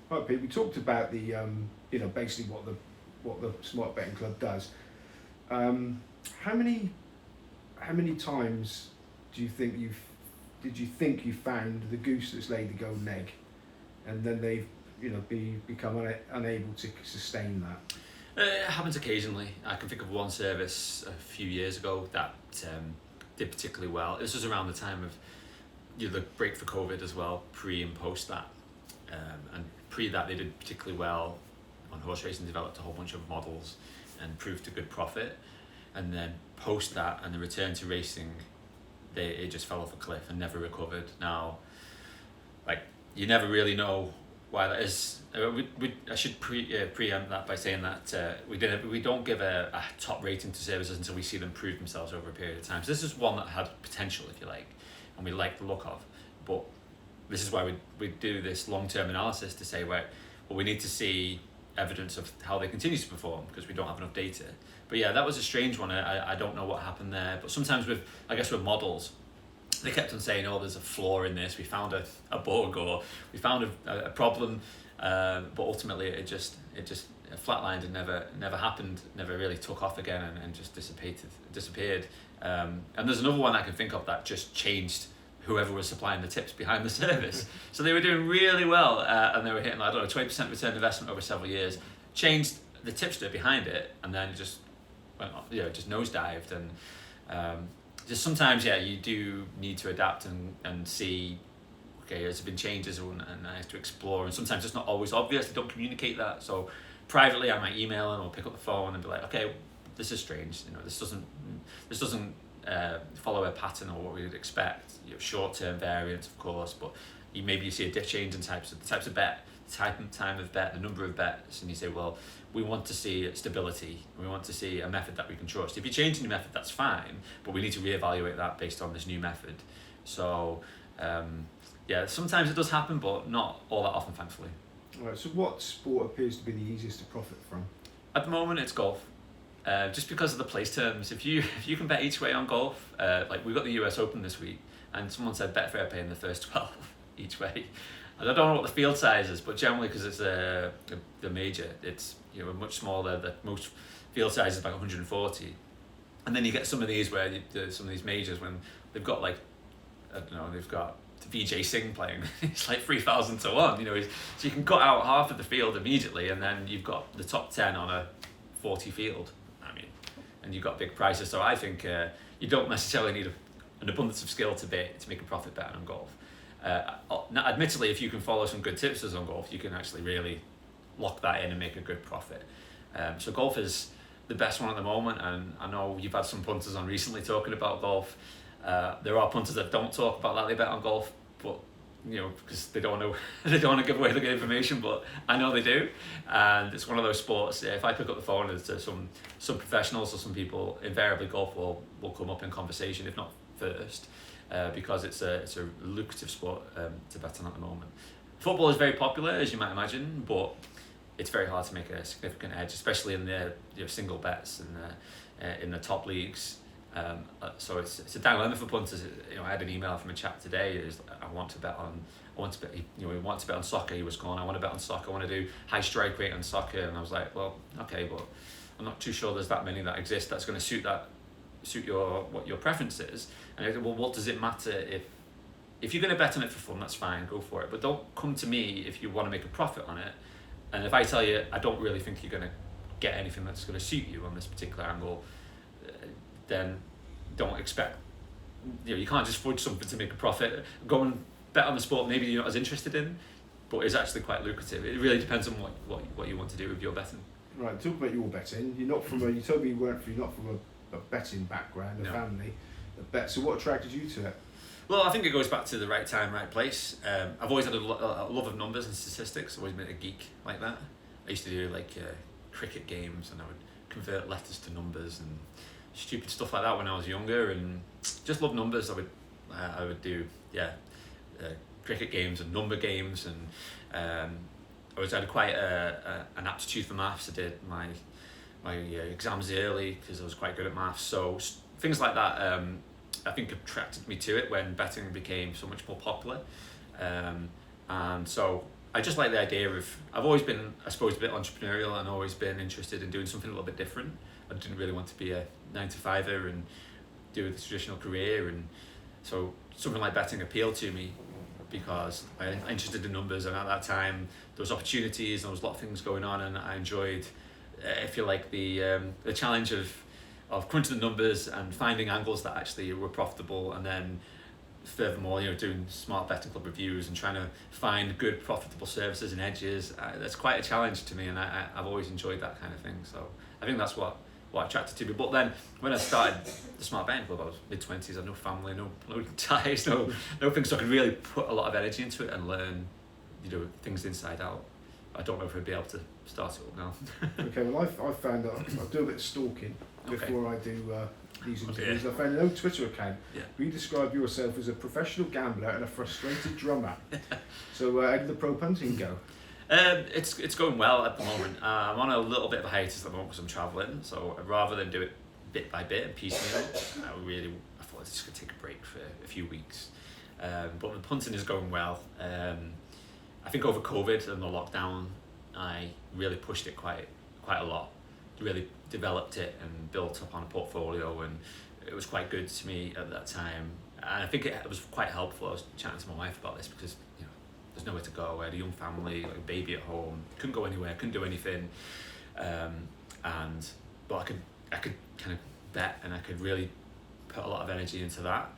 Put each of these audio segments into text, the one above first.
Right, Pete. We talked about the basically what the Smart Betting Club does. How many times do you think you found the goose that's laid the golden egg, and then they've become unable to sustain that? It happens occasionally. I can think of one service a few years ago that did particularly well. This was around the time of the break for COVID as well, pre and post that. And pre that they did particularly well on horse racing, developed a whole bunch of models and proved a good profit. And then post that and the return to racing, it just fell off a cliff and never recovered. Now, like, you never really know why that is. I should preempt that by saying that we don't give a top rating to services until we see them prove themselves over a period of time. So this is one that had potential, if you like, and we like the look of. But this is why we do this long-term analysis to say, right, well, we need to see evidence of how they continue to perform because we don't have enough data. But yeah, that was a strange one. I don't know what happened there. But sometimes with models, they kept on saying, oh, there's a flaw in this. We found a bug or we found a problem. But ultimately it just flatlined and never happened, never really took off again and just disappeared. And there's another one I can think of that just changed whoever was supplying the tips behind the service. So they were doing really well and they were hitting, 20% return investment over several years, changed the tipster behind it, and then just went off, just nosedived. And just sometimes, you do need to adapt and see, okay, there's been changes and I have to explore, and sometimes it's not always obvious, they don't communicate that. So privately I might email them or pick up the phone and be like, okay, this is strange, this doesn't follow a pattern or what we would expect. Short-term variance, of course, but maybe you see a change in types of bet, time of bet, the number of bets, and you say, well, we want to see stability. We want to see a method that we can trust. If you're changing the method, that's fine, but we need to reevaluate that based on this new method. So, sometimes it does happen, but not all that often, thankfully. All right. So, what sport appears to be the easiest to profit from? At the moment, it's golf. Just because of the place terms. If you can bet each way on golf, like we've got the US Open this week, and someone said Betfair paying the first 12 each way. And I don't know what the field size is, but generally because it's the major, it's much smaller. The most field size is about 140, and then you get some of these where some of these majors when they've got they've got VJ Singh playing, it's like 3,000 to 1. So you can cut out half of the field immediately, and then you've got the top 10 on a 40 field. And you've got big prices. So I think you don't necessarily need an abundance of skill to make a profit betting on golf. Now, admittedly, if you can follow some good tipsters on golf, you can actually really lock that in and make a good profit. So golf is the best one at the moment, and I know you've had some punters on recently talking about golf. There are punters that don't talk about that they bet on golf, but because they don't want to give away the good information, but I know they do, and it's one of those sports. If I pick up the phone to some professionals or some people, invariably golf will come up in conversation, if not first, because it's a lucrative sport to bet on at the moment. Football is very popular, as you might imagine, but it's very hard to make a significant edge, especially in the single bets in the top leagues. So it's a dilemma for punters. I had an email from a chap today. He wants to bet on soccer. He was going, I want to bet on soccer. I want to do high strike rate on soccer. And I was like, well, okay, but I'm not too sure there's that many that exist that's going to suit what your preference is. And I said, well, what does it matter if you're going to bet on it for fun? That's fine, go for it. But don't come to me if you want to make a profit on it. And if I tell you I don't really think you're going to get anything that's going to suit you on this particular angle, then don't expect, you can't just fudge something to make a profit. Go and bet on the sport maybe you're not as interested in, but it's actually quite lucrative. It really depends on what you want to do with your betting. Right, talk about your betting. You're not from you told me you're not from a betting background, a family that bets. So what attracted you to it? Well, I think it goes back to the right time, right place. I've always had a love of numbers and statistics. I've always been a geek like that. I used to do cricket games, and I would convert letters to numbers and stupid stuff like that when I was younger, and just love numbers. I would do cricket games and number games, and I had quite an aptitude for maths. I did my exams early because I was quite good at maths. So things like that I think attracted me to it when betting became so much more popular, and so I just like the idea of, I've always been, I suppose, a bit entrepreneurial and always been interested in doing something a little bit different. I didn't really want to be a 9-to-5er and do the traditional career, and so something like betting appealed to me because I'm interested in numbers, and at that time there was opportunities and there was a lot of things going on, and I enjoyed, I feel like the challenge of crunching the numbers and finding angles that actually were profitable, and then furthermore, doing smart betting club reviews and trying to find good profitable services and edges. That's quite a challenge to me, and I've always enjoyed that kind of thing. So I think that's what attracted to me. But then when I started the smart betting club, I was mid-20s, I had no family, no ties, no things, so I could really put a lot of energy into it and learn things inside out. I don't know if I'd be able to start it up now. Okay, well I found that I do a bit of stalking before I do these interviews. Yeah. I found an old Twitter account Yeah. where you describe yourself as a professional gambler and a frustrated drummer. So how did the pro punting go? It's going well at the moment. I'm on a little bit of a hiatus at the moment because I'm travelling, so rather than do it bit by bit and piecemeal, I thought I was just going to take a break for a few weeks. But the punting is going well. I think over COVID and the lockdown, I really pushed it quite a lot. Really developed it and built up on a portfolio, and it was quite good to me at that time. And I think it was quite helpful. I was chatting to my wife about this because there's nowhere to go. I had a young family, like a baby at home, couldn't go anywhere, couldn't do anything, but I could kind of bet, and I could really put a lot of energy into that.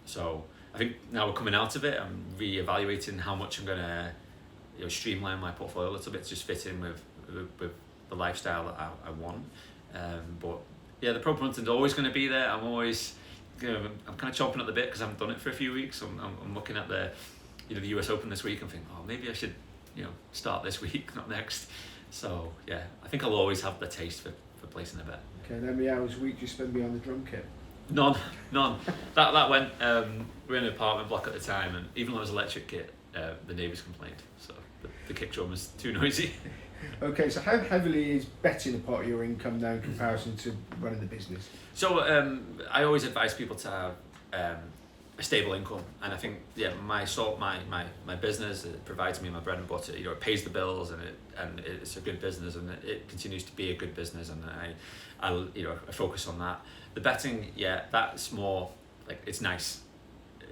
So I think now we're coming out of it, I'm re-evaluating how much I'm gonna streamline my portfolio a little bit to just fit in with the lifestyle that I want. But yeah, the pro punting's always going to be there. I'm always, I'm kind of chomping at the bit because I haven't done it for a few weeks. I'm looking at the US Open this week and thinking, oh, maybe I should, start this week, not next. So yeah, I think I'll always have the taste for placing a bet. Okay, and how many hours a week do you spend behind the drum kit? None. That went. We were in an apartment block at the time, and even though it was electric kit, the neighbours complained. So the kick drum was too noisy. Okay, so how heavily is betting a part of your income now in comparison to running the business? So I always advise people to have a stable income, and I think my business, it provides me my bread and butter. It pays the bills, and it's a good business, and it continues to be a good business, and I focus on that. The betting, that's more like, it's nice.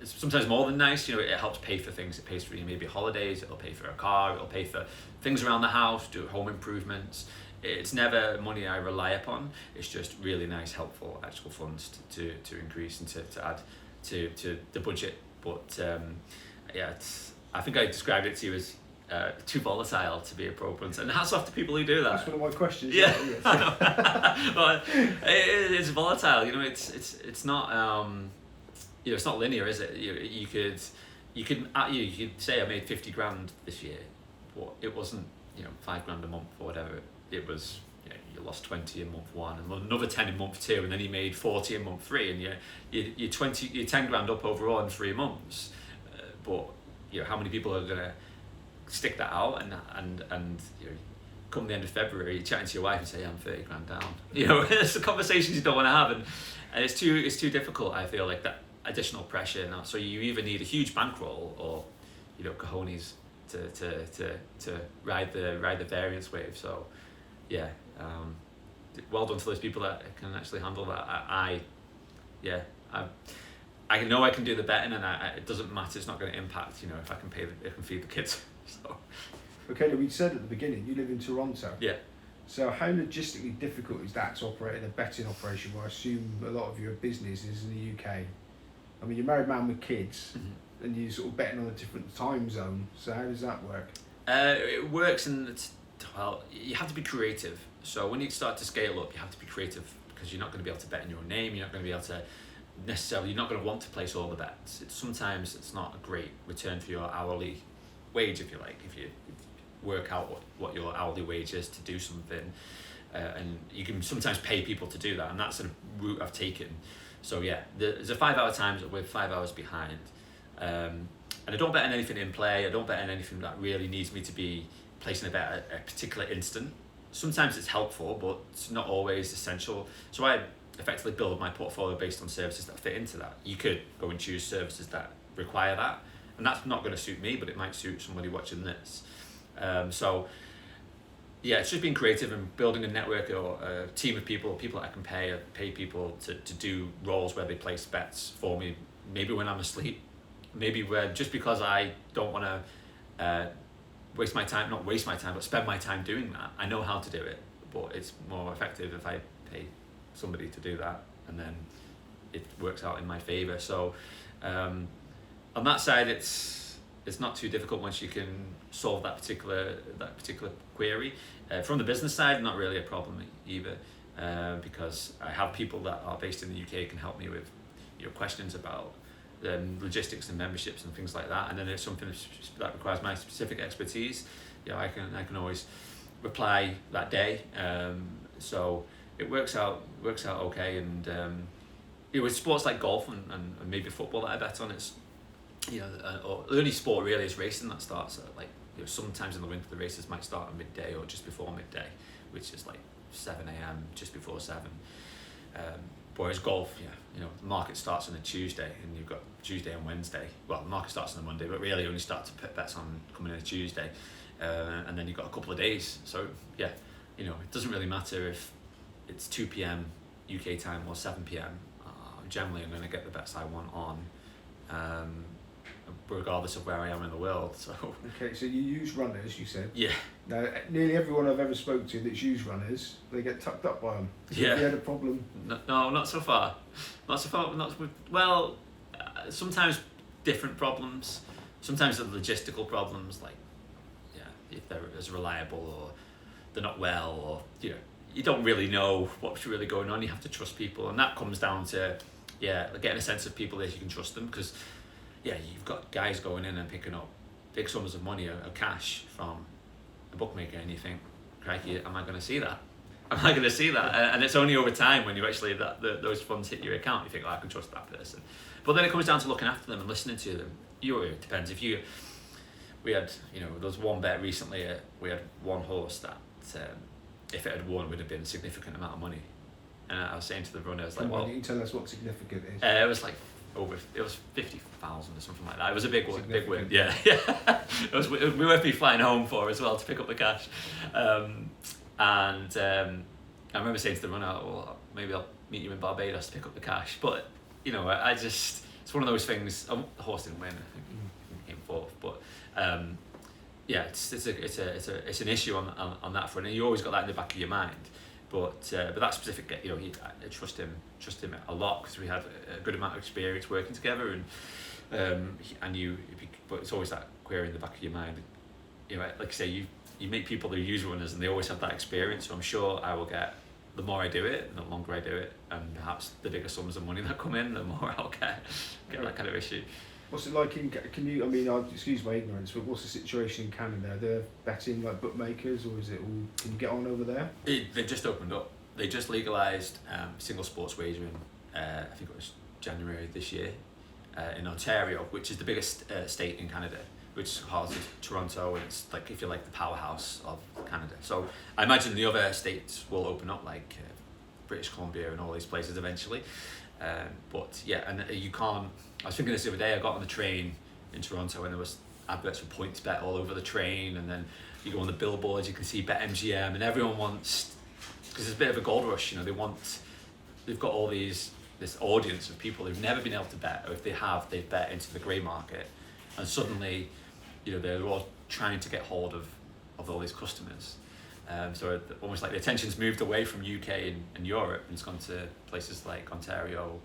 It's sometimes more than nice. It helps pay for things. It pays for maybe holidays. It'll pay for a car. It'll pay for things around the house, do home improvements. It's never money I rely upon. It's just really nice, helpful actual funds to increase and to add to the budget. But I think I described it to you as too volatile to be a pro punter, and hats off to people who do that. That's one of my questions. Yeah, I know. But it's volatile. It's not. It's not linear, is it? You could say I made 50 grand this year, but it wasn't $5 grand a month or whatever. It was you lost 20 in month one, and another 10 in month two, and then you made 40 in month three, and you're 10 grand up overall in 3 months. But how many people are gonna stick that out and come the end of February, you're chatting to your wife and say, I'm 30 grand down. It's the conversations you don't want to have, and it's too difficult. I feel like that additional pressure now. So you either need a huge bankroll or cojones to ride the variance wave. So well done to those people that can actually handle that. I know I can do the betting, and it doesn't matter. It's not going to impact if I can feed the kids. So okay, now we said at the beginning you live in Toronto. Yeah. So how logistically difficult is that to operate in a betting operation where I assume a lot of your business is in the UK? I mean, you're a married man with kids, mm-hmm. and you're sort of betting on a different time zone. So how does that work? It works, and you have to be creative. So when you start to scale up, you have to be creative because you're not going to be able to bet in your own name. You're not going to be able to you're not going to want to place all the bets. Sometimes it's not a great return for your hourly wage, if you like. If you work out what your hourly wage is to do something, and you can sometimes pay people to do that, and that's a route I've taken. So there's a 5 hour time that we're 5 hours behind, and I don't bet on anything in play. I don't bet on anything that really needs me to be placing a bet at a particular instant. Sometimes it's helpful, but it's not always essential. So I effectively build my portfolio based on services that fit into that. You could go and choose services that require that, and that's not going to suit me, but it might suit somebody watching this. So yeah, it's just being creative and building a network or a team of people that I can pay people to do roles where they place bets for me, maybe when I'm asleep, maybe where just because I don't want to not waste my time, but spend my time doing that. I know how to do it, but it's more effective if I pay somebody to do that, and then it works out in my favor. So on that side, it's not too difficult once you can solve that particular query. From the business side, not really a problem either, because I have people that are based in the UK can help me with questions about logistics and memberships and things like that. And then if something that requires my specific expertise, I can always reply that day. So it works out okay. And with sports like golf and maybe football that I bet on, it's or the only sport really is racing that starts at sometimes in the winter the races might start at midday or just before midday, which is like 7 a.m. just before 7. Whereas golf, the market starts on a Tuesday and you've got Tuesday and Wednesday. Well, the market starts on a Monday, but really you only start to put bets on coming in a Tuesday, and then you've got a couple of days. So it doesn't really matter if it's 2 p.m. UK time or 7 p.m. Generally, I'm going to get the bets I want on, regardless of where I am in the world. So okay, so you use runners, you said. Yeah. Now, nearly everyone I've ever spoken to that's used runners, they get tucked up by them. So Yeah. have you had a problem? No, not so far. Sometimes different problems. Sometimes the logistical problems, if they're as reliable or they're not well, or you don't really know what's really going on. You have to trust people, and that comes down to getting a sense of people that you can trust them, because you've got guys going in and picking up big sums of money or cash from a bookmaker, and you think, crikey, am I going to see that? Am I going to see that? And it's only over time when you actually those funds hit your account, you think, I can trust that person. But then it comes down to looking after them and listening to them. It depends. We had, there was one bet recently. We had one horse that, if it had won, would have been a significant amount of money. And I was saying to the runner, I was like, well, you can tell us what significant is. It was like it was 50,000 or something like that. It was a big win. Yeah. It was worth me flying home for as well to pick up the cash. I remember saying to the runner, well, maybe I'll meet you in Barbados to pick up the cash. But I just, it's one of those things. The horse didn't win. I think he came fourth. But it's an issue on that front, and you always got that in the back of your mind. But that specific, I trust him a lot, because we had a good amount of experience working together, and but it's always that query in the back of your mind. Like you say, you meet people that use runners, and they always have that experience. So I'm sure I will get, the more I do it, and the longer I do it, and perhaps the bigger sums of money that come in, the more I'll get that kind of issue. What's it like can you, excuse my ignorance, but what's the situation in Canada? Are they betting like bookmakers, or is it all, can you get on over there? They've just opened up. They just legalised single sports wagering, I think it was January this year, in Ontario, which is the biggest state in Canada, which houses Toronto, and it's like, if you like, the powerhouse of Canada. So I imagine the other states will open up, like British Columbia and all these places eventually. But you can't. I was thinking this the other day. I got on the train in Toronto, and there was adverts for PointsBet all over the train, and then you go on the billboards, you can see BetMGM, and everyone wants, because it's a bit of a gold rush. They've got all this audience of people who've never been able to bet, or if they have, they've bet into the grey market, and suddenly, they're all trying to get hold of all these customers. So almost like the attention's moved away from UK and Europe, and it's gone to places like Ontario.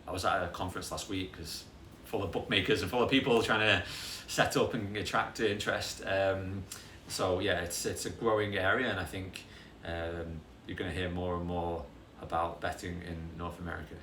I was at a conference last week, because full of bookmakers and full of people trying to set up and attract interest. It's a growing area, and I think you're going to hear more and more about betting in North America.